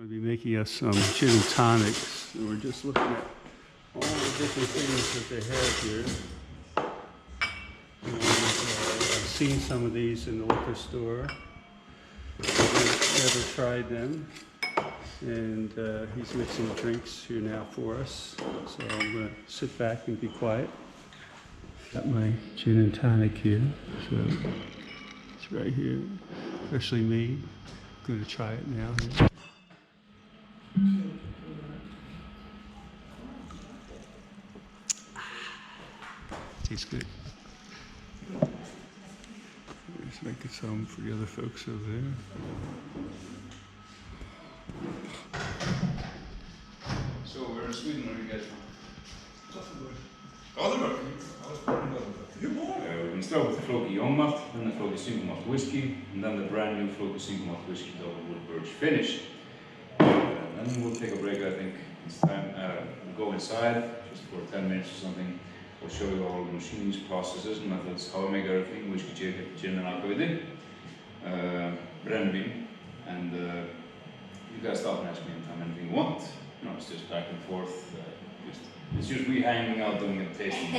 I'll be making us some gin and tonics, and we're just looking at all the different things that they have here. And, I've seen some of these in the liquor store. I've never tried them, and he's mixing drinks here now for us. So I'm going to sit back and be quiet. Got my gin and tonic here, so it's right here, freshly made. I'm going to try it now. Tastes good. Just making some for the other folks over there. So where in Sweden are you guys from? Gothenburg. Gothenburg? I was born in Gothenburg. You're born? We're going to start with the Floki Young Malt, then the Floki Single Malt Whiskey, and then the brand new Floki Single Malt Whiskey Double Wood Birch Finish. And then we'll take a break, I think. It's time. We'll go inside just for 10 minutes or something. I'll show you all the machines, processes, and methods, how I make everything, whiskey, gin and alcohol, brännvin, and you guys stop and ask me anytime anything you want. You know, it's just back and forth. It's just we hanging out doing a tasting.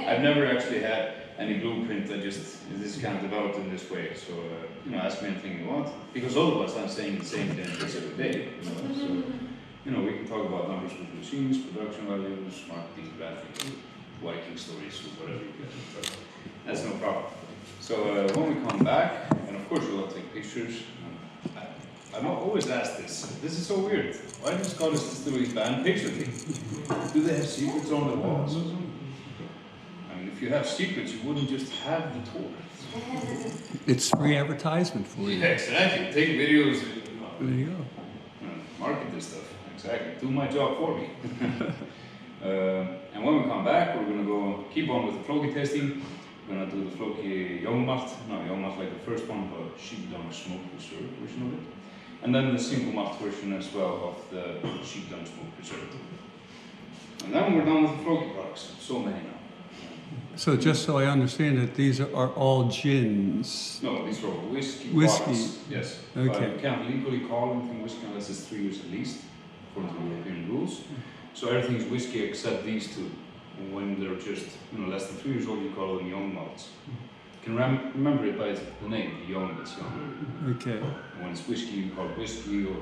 I've never actually had any blueprint. This is kind of developed in this way. So you know, ask me anything you want. Because otherwise, I'm saying the same thing every day. You know, so you know, we can talk about numbers with machines, production values, marketing, graphics, Viking stories, or whatever you get. But that's no problem. So when we come back, and of course you'll take pictures. I've always asked this. This is so weird. Why do Scottish distilleries ban picturing? Do they have secrets on the walls? I mean, if you have secrets, you wouldn't just have the tour. It's free advertisement for you. Yeah, exactly. Take videos. There you go. Market this stuff. Exactly. Do my job for me. And when we come back, we're going to go keep on with the Floki tasting. We're going to do the Floki Young Malt. No, Young Malt like the first one, but sheepdom smoke reserve version of it. And then the single malt version as well of the sheepdom smoke reserve. And then we're done with the Floki products. So many now. So just so I understand it, these are all gins. No, these are all whiskey. Whiskey. Yes. Okay. But you can't legally call anything whiskey unless it's 3 years at least, according to the European rules. So everything is whiskey except these two. And when they're just less than 3 years old, you call them young malts. You can remember it by the name, the young, it's young. Okay. And when it's whiskey, you call it whiskey, or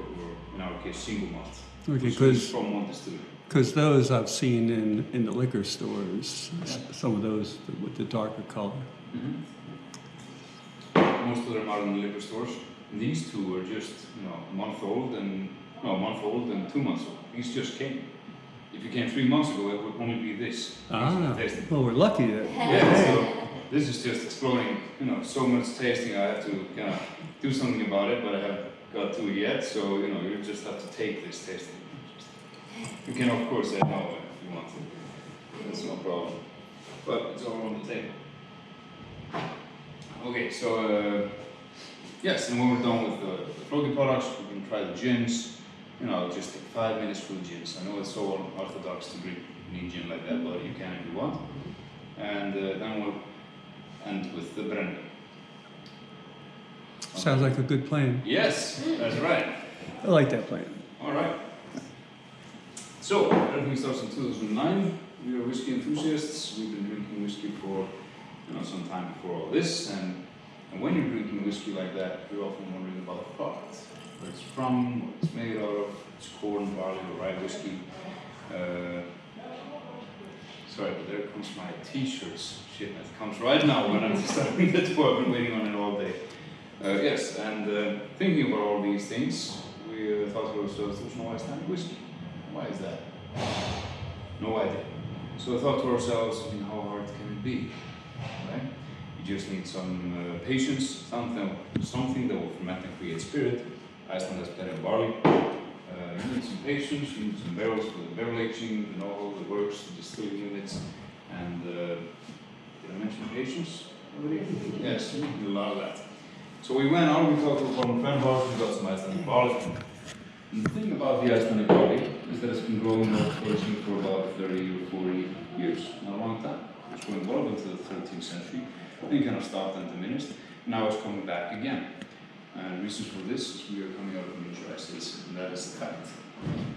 in our case, single malt. Okay, from one distillery. because those I've seen in the liquor stores, some of those with the darker color. Mm-hmm. Most of them are in the liquor stores. And these two are just a month old and 2 months old. These just came. If you came 3 months ago, it would only be this. Well, we're lucky that. Yeah, so this is just exploring, so much tasting. I have to do something about it, but I haven't got to it yet. So, you just have to take this tasting. You can, of course, say no if you want to. That's no problem. But it's all on the table. Okay, so, yes, and when we're done with the Floki products, we can try the gins. Just take 5 minutes for the gins. I know it's so unorthodox to drink neat gin like that, but you can if you want. And then we'll end with the brännvin. Sounds like a good plan. Yes, that's right. I like that plan. All right. So, everything starts in 2009. We are whiskey enthusiasts. We've been drinking whiskey for some time before all this. And when you're drinking whiskey like that, you're often wondering about the product. Where it's from, what it's made out of, it's corn, barley, or rye whiskey. Sorry, but there comes my t-shirts. Shit, it comes right now when I'm starting the tour. I've been waiting on it all day. Yes, and thinking about all these things, we thought to ourselves, there's no Icelandic whiskey. Why is that? No idea. So I thought to ourselves, how hard can it be? Right? You just need some patience, something that will ferment and create spirit. Iceland has plenty of barley. You need some patience, you need some barrels for the barrel aging, the know-how that works, the distilling units, and did I mention patience already? Yes, you need a lot of that. So we went out, we talked to one friend of ours, we got some Icelandic barley. And the thing about the Icelandic barley is that it's been growing and flourishing for about 30 or 40 years, not a long time. It's going well into the 13th century, then kind of stopped and diminished. Now it's coming back again. And the reason for this is we are coming out of new dry states, and that is the fact.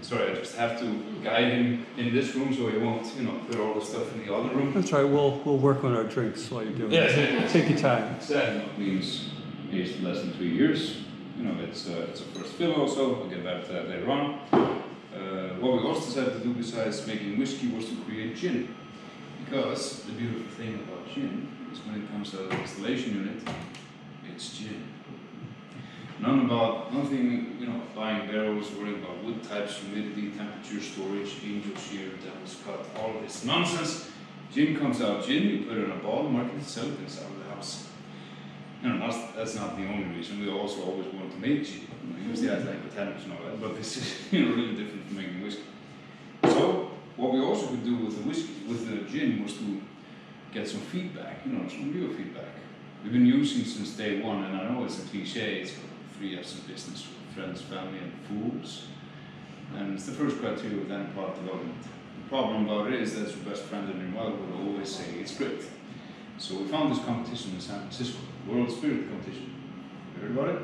Sorry, I just have to guide him in this room so he won't, put all the stuff in the other room. That's right. We'll work on our drinks while you're doing Yes. it. Take your time. That means aged less than 3 years. It's a first fill also. We'll get back to that later on. What we also decided to do besides making whiskey was to create gin. Because the beautiful thing about gin is when it comes to the distillation unit, it's gin. Nothing, buying barrels, worrying about wood types, humidity, temperature, storage, angel shear, devil's cut, all of this nonsense. Gin comes out gin, you put it in a bottle, market it, sell it, it's out of the house. That's not the only reason. We also always wanted to make gin. Use the Icelandic botanicals and all that, but this is really different from making whiskey. So what we also could do with the whiskey, with the gin, was to get some feedback, some real feedback. We've been using since day one, and I know it's a cliche, it's free up some business with friends, family, and fools. And it's the first criteria of any product development. The problem about it is that your best friend in your mouth will always say it's great. So we found this competition in San Francisco, World Spirit Competition. You heard about it?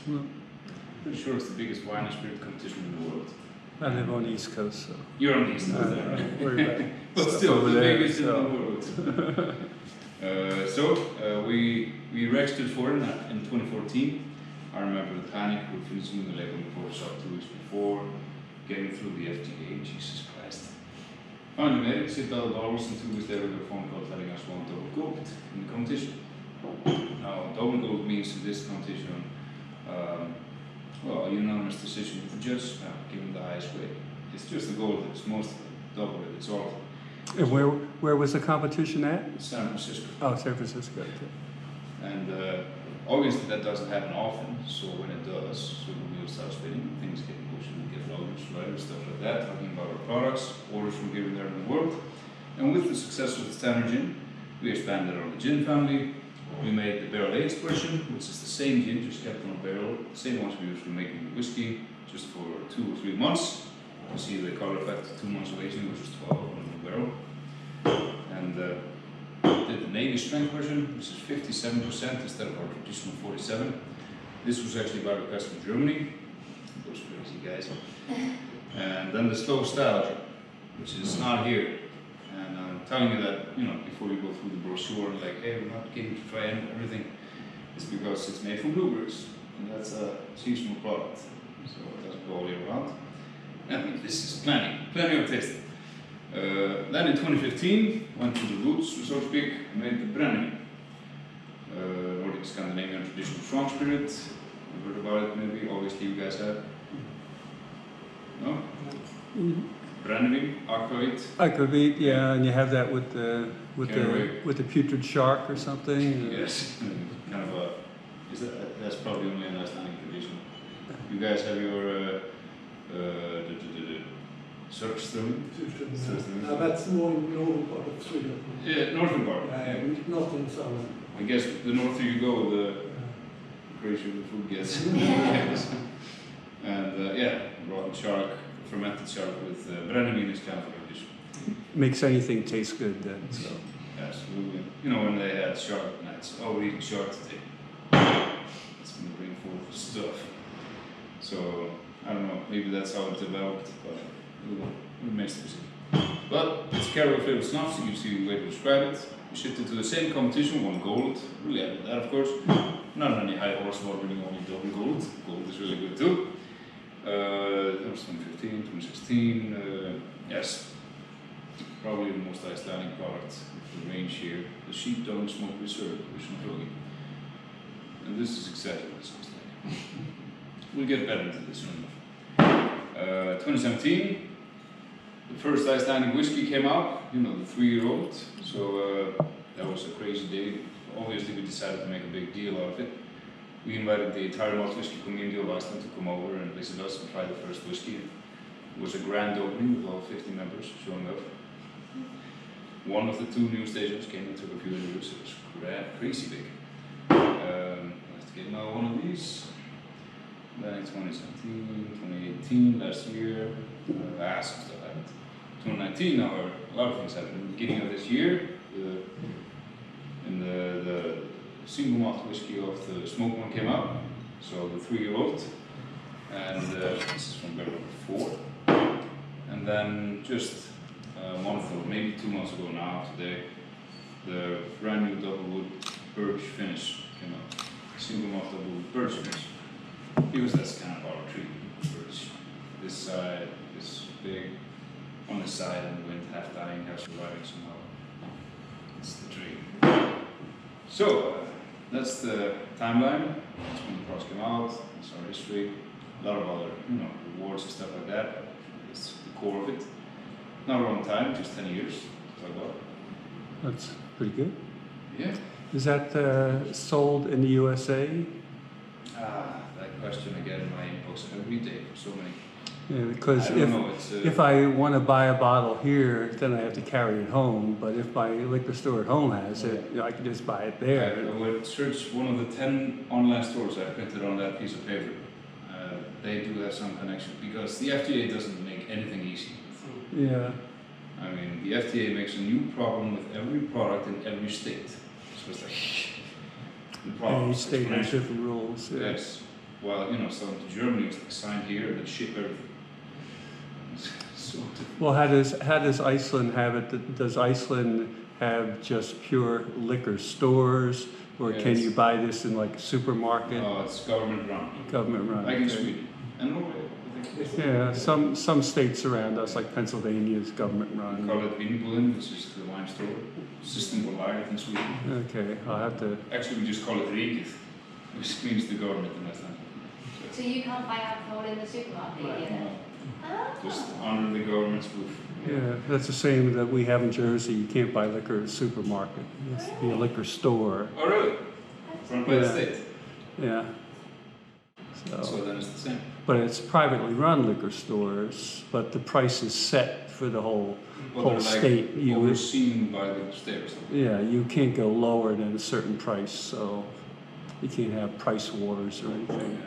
Well, Pretty sure it's the biggest wine and spirit competition in the world. I live on the East Coast, so. You're on the East Coast there, right? Worry about But stuff still, over the there, biggest so. in the world. We registered for it in 2014. I remember the panic, we were finishing the label before shop 2 weeks before, getting through the FDA, Jesus Christ. Finally made it, $6,000, and 2 weeks later we got a phone call telling us we won double gold in the competition. Now, double gold means in this competition, a unanimous decision with the judge, given the highest grade. It's just the gold, it's most of it, double it, it's all. And where was the competition at? San Francisco. Oh, San Francisco. Okay. And obviously that doesn't happen often, so when it does, so the wheels start spinning, things get pushed, we get loans, writers, stuff like that, talking about our products, orders from here and there in the world. And with the success of the standard gin, we expanded on the gin family. We made the barrel-aged version, which is the same gin, just kept on a barrel, the same ones we use for making the whiskey, just for 2 or 3 months. You see the color effect of 2 months of aging, which is 12 on the barrel. And did the Navy strength version, which is 57% instead of our traditional 47. This was actually by request from Germany, those crazy guys. And then the slow style gin, which is not here. And I'm telling you that, before you go through the brochure and like, hey, we're not getting to try everything. It's because it's made from blueberries, and that's a seasonal product, so it doesn't go all year round. I mean, this is plenty of tasting. Then in 2015, went to the roots, so to speak, made the Brennivin. Nordic Scandinavian traditional strong spirit. You heard about it maybe, obviously you guys have. No? Mm-hmm. Brennivin, aquavit. Aquavit, yeah, and you have that with the Cannery. with the putrid shark or something. Yes, kind of a. That's probably only an Icelandic tradition. You guys have your Surfströmming? Surfströmming. That's more in northern part of Sweden. Yeah, northern part. Not in southern. I guess the norther you go, the crazier the food gets. Yes. And rotten shark, fermented shark with Brennivin is kind of a tradition. Makes anything taste good then. So. Absolutely. When they had shark nights, we're eating shark today. That's when they bring forth the stuff. So, I don't know, maybe that's how it developed, but it remains to be seen. But it's caraway flavored snuff, so you see the way to describe it. We shipped it to the same competition, won gold. Really happy with that, of course. Not any high horsepower, really only double gold. Gold is really good too. That was 2015, 2016. Yes, probably the most Icelandic product of the range here. The sheep don't smoke reserve, and this is exactly what it sounds like. We'll get better into this soon enough. 2017, the first Icelandic whiskey came out, the 3-year-old. So that was a crazy day. Obviously, we decided to make a big deal out of it. We invited the entire malt whiskey community of Iceland to come over and visit us and try the first whiskey. It was a grand opening with all 50 members showing up. One of the 2 news stations came and took a few interviews. It was crazy big. I have to get another one of these. Then in 2017, 2018, last year, some stuff happened. 2019, now a lot of things happened. In the beginning of this year, in the single malt whiskey of the smoke one came out, so the 3-year-old, and this is from barrel number 4. And then just a month or maybe 2 months ago now, today, the brand new double wood birch finish came out. Single malt double wood birch finish. Because that's kind of our tree, birch. This side is big on the side, and the wind half dying, half surviving somehow. It's the tree. So that's the timeline. That's when the products came out. That's our history. A lot of other, rewards and stuff like that. But it's the core of it. Not a long time, just 10 years. That's pretty good. Yeah. Is that sold in the USA? That question again in my inbox every day for so many. Yeah, because I don't know, it's, if I want to buy a bottle here, then I have to carry it home. But if my liquor store at home has it, I can just buy it there. I would search one of the 10 online stores I printed on that piece of paper. They do have some connection because the FDA doesn't make anything easy. Yeah. I mean, the FDA makes a new problem with every product in every state. So it's like the problem. Each state has different rules. Yeah. Yes. Well, so to Germany it's like sign here and then ship everything. So Well, how does Iceland have it? Does Iceland have just pure liquor stores, or can you buy this in like a supermarket? Oh, it's government run. Government run. Like in okay. Sweden and Norway. I think. Yeah, some states around us, like Pennsylvania, is government We run. call it Vinbullen, which is the wine store. System for life in Sweden. Okay, I'll have to. Actually, we just call it Reykjavik, which means the government in Iceland. So you can't buy alcohol in the supermarket either? Just under the government's roof. Yeah, that's the same that we have in Jersey. You can't buy liquor at a supermarket. It has to be a liquor store. Oh, really? Run by the Yeah. state. Yeah. So then it's the same. But it's privately run liquor stores, but the price is set for the whole Well, they're state. like overseen by the state or something. Yeah, you can't go lower than a certain price, so you can't have price wars or anything.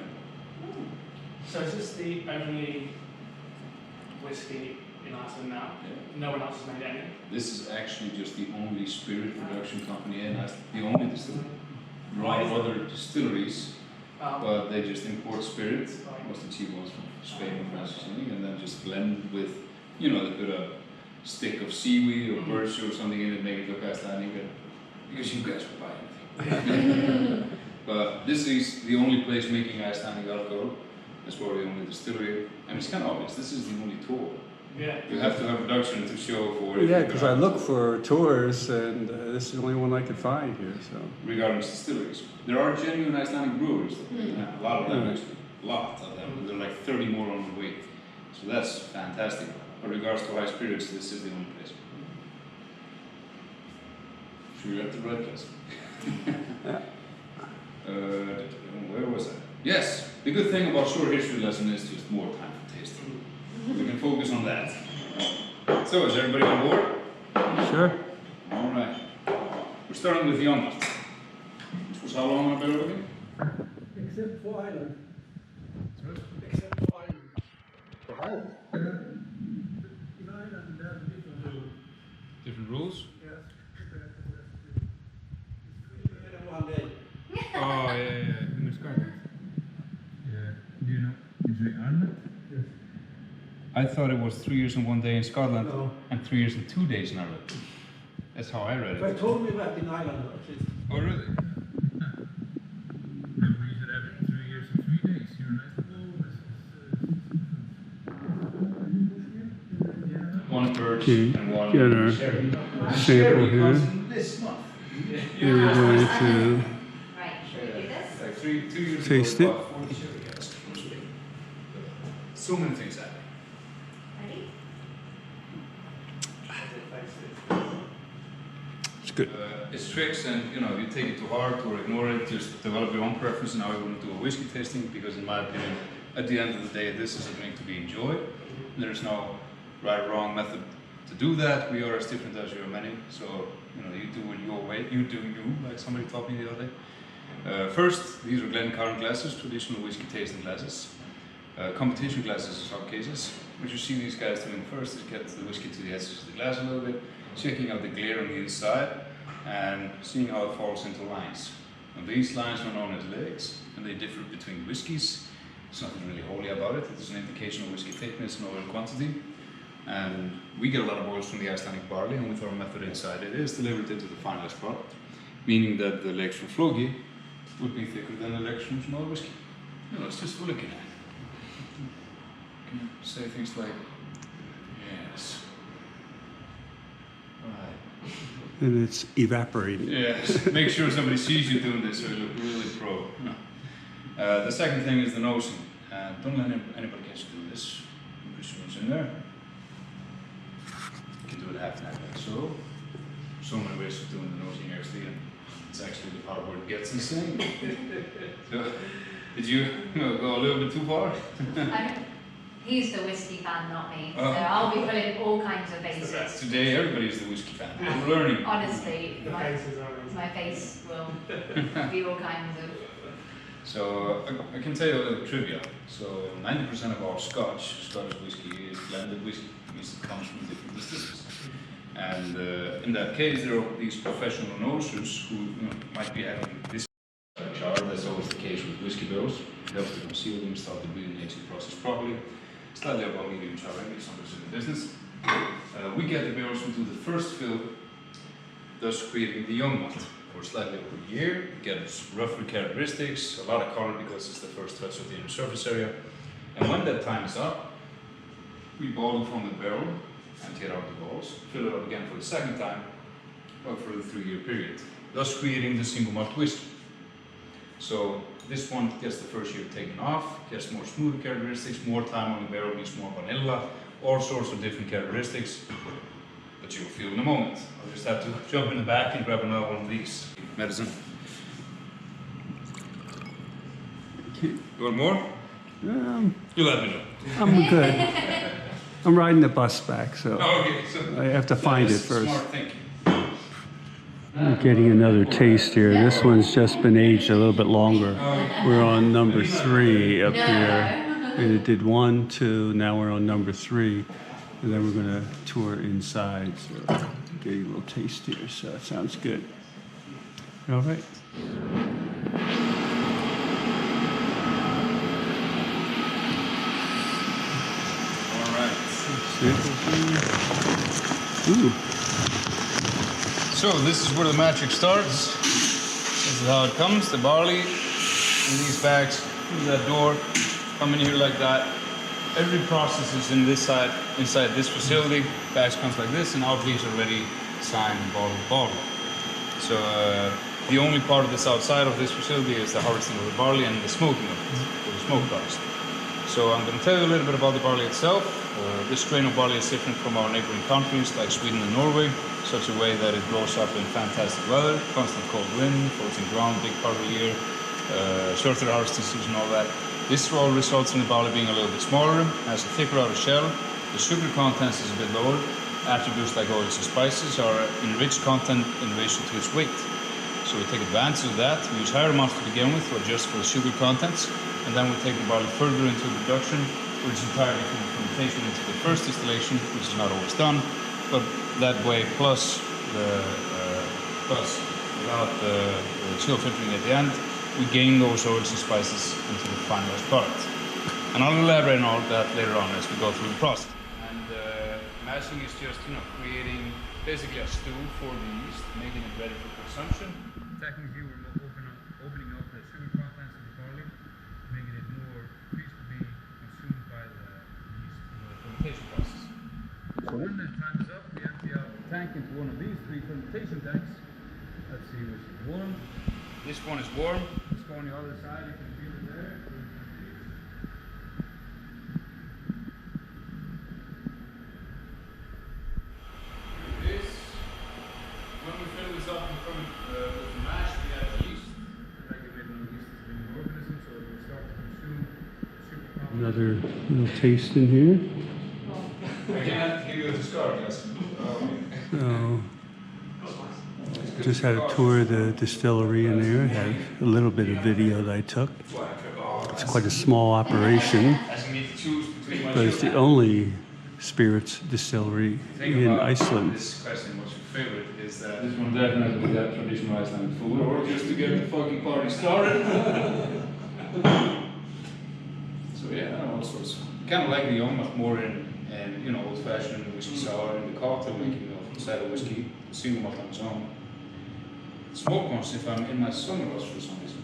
So is this the only whiskey in Iceland now? Yeah. No one else has made any? This is actually just the only spirit production company in Iceland. The only distillery. There are other distilleries, but they just import spirit, mostly cheap ones from Spain or France or something, and then just blend with, they put a stick of seaweed or birch or something in it, make it look Icelandic, because you guys will buy anything. But this is the only place making Icelandic alcohol. That's why the only distillery, and it's kind of obvious, this is the only tour. Yeah. You have to have production to show for it. Yeah, because I look for tours, and this is the only one I could find here. So Regarding distilleries, there are genuine Icelandic brewers. A lot of them, Mm. actually. A lot of them. There are like 30 more on the way. So that's fantastic. But regards to high spirits, this is the only place. Should we at the right place? Yeah. Where was I? Yes, the good thing about short history lesson is just more time for tasting. We can focus on that. So, is everybody on board? sure. All right. We're starting with Jonart, which was how long on barrel again? Except for Ireland. Except for Ireland. In Ireland, they have different rules. Different rules? Yes. It's 1 day. Oh, yeah. In Scotland. Yeah. Do you know? Is it Ireland? Yes. I thought it was 3 years and 1 day in Scotland No. and 3 years and 2 days in Ireland. That's how I read If I it. told me that in Ireland, at least. Oh, really? Maybe we should have it 3 years and 3 days here in Iceland. One birch Okay, and one get our sherry. sample here. comes in this month. Here we're going to Right, should we do this? Like 2 years Taste ago, it. about 40 sherry casks from Spain. So many things happening. Ready? it's good. It's tricks, and you take it to heart or ignore it. Just develop your own preference. And I wouldn't do a whiskey tasting because, in my opinion, at the end of the day, this is a drink to be enjoyed. There's no right or wrong method to do that. We are as different as you are many. So you do it your way. You do you, like somebody taught me the other day. First, these are Glencairn glasses, traditional whiskey tasting glasses. Competition glasses in some cases. What you see these guys doing first is get the whiskey to the edges of the glass a little bit, checking out the glare on the inside, and seeing how it falls into lines. Now, these lines are known as legs, and they differ between whiskies. There's nothing really holy about it. It's an indication of whiskey thickness and oil quantity. And we get a lot of oils from the Icelandic barley, and with our method inside, it is delivered into the finalized product, meaning that the legs from Flogi would be thicker than the legs from small whiskey. You know, it's just for looking at. Can you say things like, yes, right. And it's evaporating. Yes, make sure somebody sees you doing this so you look really pro. The second thing is the nosing. Don't let anybody catch you doing this. Push your nose in there. You can do it half and half like so. So many ways of doing the nosing here, Stephen. It's actually the part where it gets insane. So, did you go a little bit too far? He's the whiskey fan, not me. Oh. So I'll be pulling all kinds of faces. Today, everybody's the whiskey fan. We're learning. Honestly, The faces are amazing. my face will be all kinds of. So I can tell you a little trivia. So 90% of our Scottish whiskey is blended whiskey. It means it comes from different distilleries. And in that case, there are these professional nosers who might be having this jar. That's always the case with whiskey barrels. It helps to conceal them, start the breathing aging process properly. Slightly above medium char range, sometimes in the business. We get the barrels who do the first fill, thus creating the young malt. For slightly over a year, it gets rougher characteristics, a lot of color because it's the first touch of the inner surface area. And when that time is up, we bottle from the barrel and get out the balls, fill it up again for the second time, but for the 3-year period, thus creating the single malt whiskey. So this one gets the first year taken off, gets more smoother characteristics, more time on the barrel, means more vanilla, all sorts of different characteristics, but you'll feel in a moment. I'll just have to jump in the back and grab another one of these. Medicine. You want more? You let me know. I'm good. I'm riding the bus back, so Oh, okay, so I have to find it first. Smart thinking. I'm getting another taste here. This one's just been aged a little bit longer. We're on number 3 up here. And it did 1, 2, now we're on number 3. And then we're gonna tour inside. So getting a little taste here, so it sounds good. All right. All right. Ooh. So this is where the magic starts. This is how it comes. The barley in these bags through that door, come in here like that. Every process is in this side, inside this facility. Bags comes like this, and out these already signed bottle. So the only part of this outside of this facility is the harvesting of the barley and the smoking of it, or the smoke harvest. So I'm going to tell you a little bit about the barley itself. This strain of barley is different from our neighboring countries like Sweden and Norway, such a way that it grows up in fantastic weather, constant cold wind, frozen ground big part of the year, shorter harvesting season, all that. This all results in the barley being a little bit smaller, has a thicker outer shell. The sugar content is a bit lower. Attributes like oils and spices are enriched content in relation to its weight. So we take advantage of that. We use higher amounts to begin with to adjust for the sugar contents, and then we take the barley further into production, which is entirely from the fermentation into the first distillation, which is not always done, but that way plus without the chill filtering at the end, we gain those oils and spices into the finalized product. And I'll elaborate on all that later on as we go through the process. And mashing is just, creating basically a stew for the yeast, making it ready for consumption. Technically, we're opening up the sugar contents of the barley, making it more fit to be consumed by the yeast in the fermentation process. So when the time is up, we empty out the tank into one of these 3 fermentation tanks. Let's see which is warm. This one is warm. Let's go on the other side, you can feel it there. This, when we fill this up with the mash, we add yeast. Regulating the yeast is a living organism, so it will start to consume sugar contents. Another little taste in here. I cannot give you a discard, guys. So, just had a tour of the distillery in there. Had a little bit of video that I took. It's quite a small operation, but it's the only spirits distillery in Iceland. This question, what's your favorite, is is that this one definitely got traditional Icelandic food, or just to get the fucking party started. So yeah, all sorts. Kind of like the Omat more in you know, old-fashioned whiskey sour in the cocktail making of cider whiskey, single malt on its own. Smoke ones if I'm in my summer rush for some reason.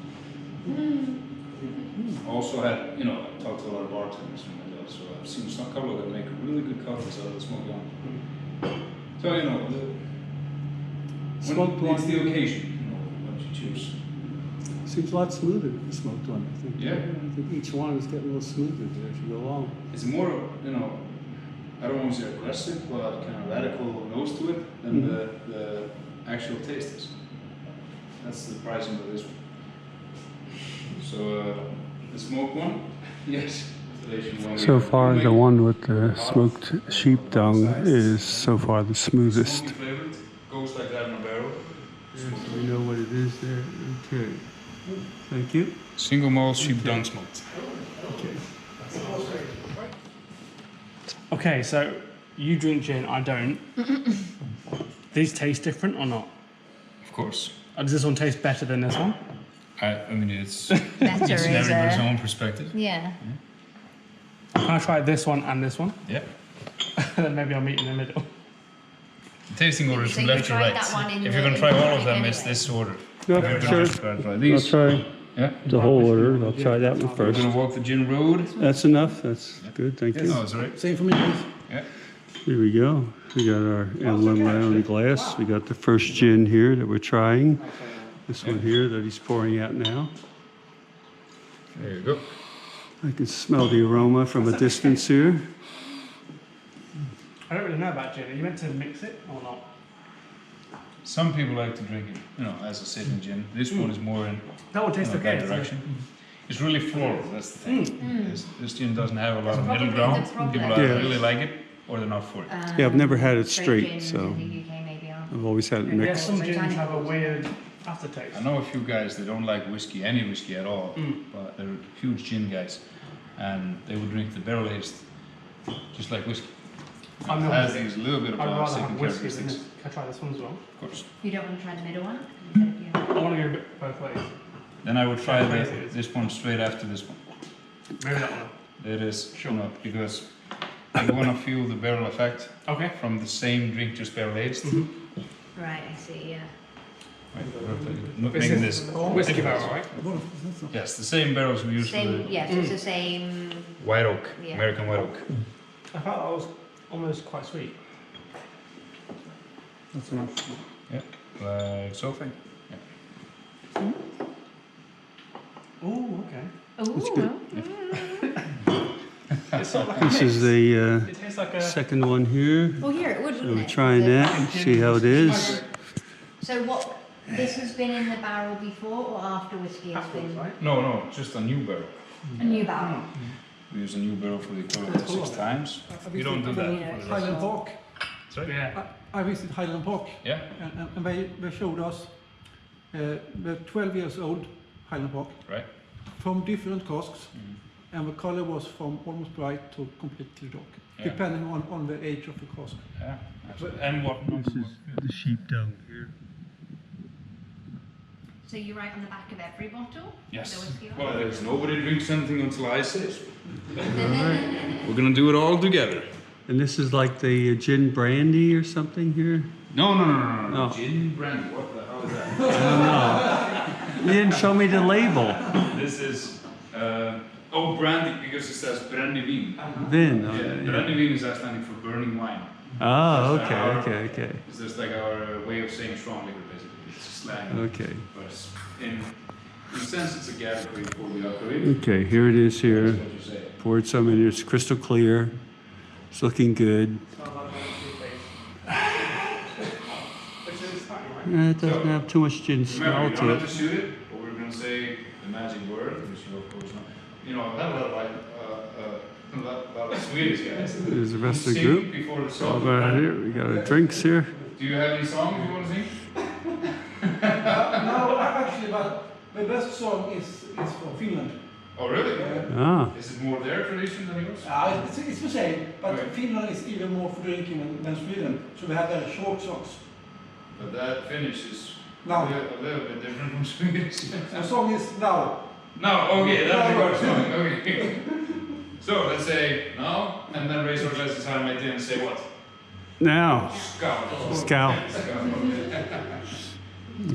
Also had, you know, I talked to a lot of bartenders and like that, so I've seen some couple of them make really good cocktails out of the smoked one. So you know, Smoked when it's one. the occasion, you know, what you choose. Seems a lot smoother than the smoked one, I think. Yeah. I think each one is getting a little smoother there as you go along. It's more, you know, I don't want to say aggressive, but kind of radical nose to it than the actual taste is. That's the pricing of this one. So the smoked one, yes. So far, the one with the smoked sheep dung is so far the smoothest. Smoky flavored, goes like that in a barrel. So we know what it is there. Okay. Thank you. Single malt sheep dung smoked. Okay. Okay, so you drink gin, I don't. These taste different or not? Of course. Does this one taste better than this one? I mean, it's Better it's in is everybody's a... own perspective. Yeah. Can I try this one and this one? Yeah. Then maybe I'll meet in the middle. The tasting order is So from you left to tried right. that one in If the- you're going to in try the all of them, anyway. it's this order. Yeah, If you're sure. gonna just try I'll these. try Yeah. the whole order. I'll try that one We're first. going to walk the gin road. That's enough. That's good. Thank No, you. it's alright. Same for me, please. Yeah. Here we go. We got our emblem right on the glass. We got the first gin here that we're trying. This one here that he's pouring out now. There you go. I can smell the aroma from a distance here. I don't really know about gin. Are you meant to mix it or not? Some people like to drink it, you know, as a sitting gin. This one is more in That one tastes that okay. direction. It's really floral, that's the thing. This gin doesn't have a lot of middle Probably ground. the problem. People either Yeah. really like it or they're not for it. Yeah, I've never had it Straight straight, gins so in the UK maybe are. I've always had it Yeah, mixed. some gins have a weird aftertaste. I know a few guys that don't like whiskey, any whiskey at all, but they're huge gin guys, and they would drink the barrel aged just like whiskey. I'm It not- has these little bit of I'd rather sipping have whiskey than characteristics. this. Can I try this one as well? Of course. You don't want to try the middle one? I want to go a bit both ways. Then I would try Yeah, this one straight after this one. Maybe that one. It is, Sure. you know, because you want to feel the barrel effect Okay. from the same drink just barrel aged. Right, I see, yeah. Not This making is this. whiskey barrel, right? Yes, the same barrels we use for Same, the yes, it's the same. white oak, Yeah. American white oak. I thought that was almost quite sweet. That's enough. Yeah, like so. Oh, okay. Ooh, good. It's sort of like a This mix. is the It tastes like a... second one here. well, here it would, So wouldn't we're it? trying that, see how it is. So what, this has been in the barrel before or after whiskey has Afterwards, been? right? No, just a new barrel. A new barrel? We use a new barrel for the equivalent of 6 times. You don't do that. Yeah. Highland Park. Sorry? Yeah. I visited Highland Park, Yeah. and they showed us the 12 years old Highland Park Right. from different casks, and the color was from almost bright to completely dark, Yeah. depending on the age of the cask. Yeah. Absolutely. And what? This is the sheep dung here. So you write on the back of every bottle? Yes. The whiskey Well, one? there's nobody drinks anything until I say so. We're gonna do it all together. And this is like the gin brandy or something here? No. No. Gin brandy. What the hell is that? You didn't show me the label. This is brandy because it says brandivin. Vin. Yeah, Oh, yeah. brandivin is Icelandic for burning wine. Oh, okay. It's just like our way of saying strong liquor, basically. It's a slang. Okay. But it's in a sense, it's a category for the alcohol. Okay, here it is here. That's what you say. Poured some in here. It's crystal clear. It's looking good. It doesn't have too much gin smell Remember, you don't to have it. to shoot it, but we're going to say the magic word, which you of course know. You know, that lot of Swedish guys. There's the rest of the Sing group. before the All song. right here, we got our drinks here. Do you have any songs you want to sing? No, actually, but the best song is from Finland. Oh, really? Ah, Is it more their tradition than yours? It's the same, but Right. Finland is even more for drinking than Sweden, so we have very short songs. But that finish is a Now. little bit different from Swedish. The song is now. No, okay, that's the No. good song. Okay. So let's say now, and then raise our glasses high and and say what? Now, Scout. Scout. Scout.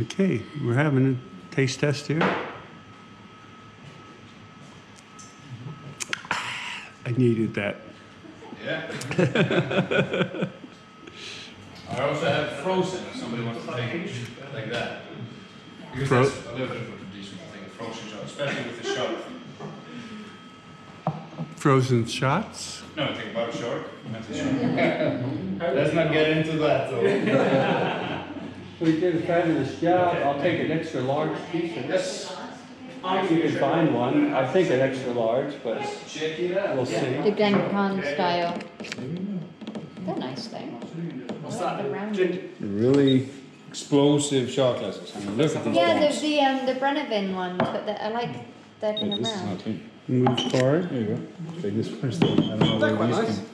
Okay, we're having a taste test here. I needed that. Yeah. I also have frozen if somebody wants to take it like that. Because that's a little bit of a tradition to take a frozen shot, especially with the shark. Frozen shots. No, take about a shark. That's a shark. Let's not get into that though. We did a fabulous job. I'll take an extra large piece of this. If you can find one, I think an extra large, but we'll see. The Glencairn style. They're nice though. What's I like the round. Really explosive shot glasses. I mean, look at these Yeah, ones. the Brennivin ones, but I like they're kind of This is round. not it. Move forward. There you go. Take this first. I don't know They're where quite these nice. came.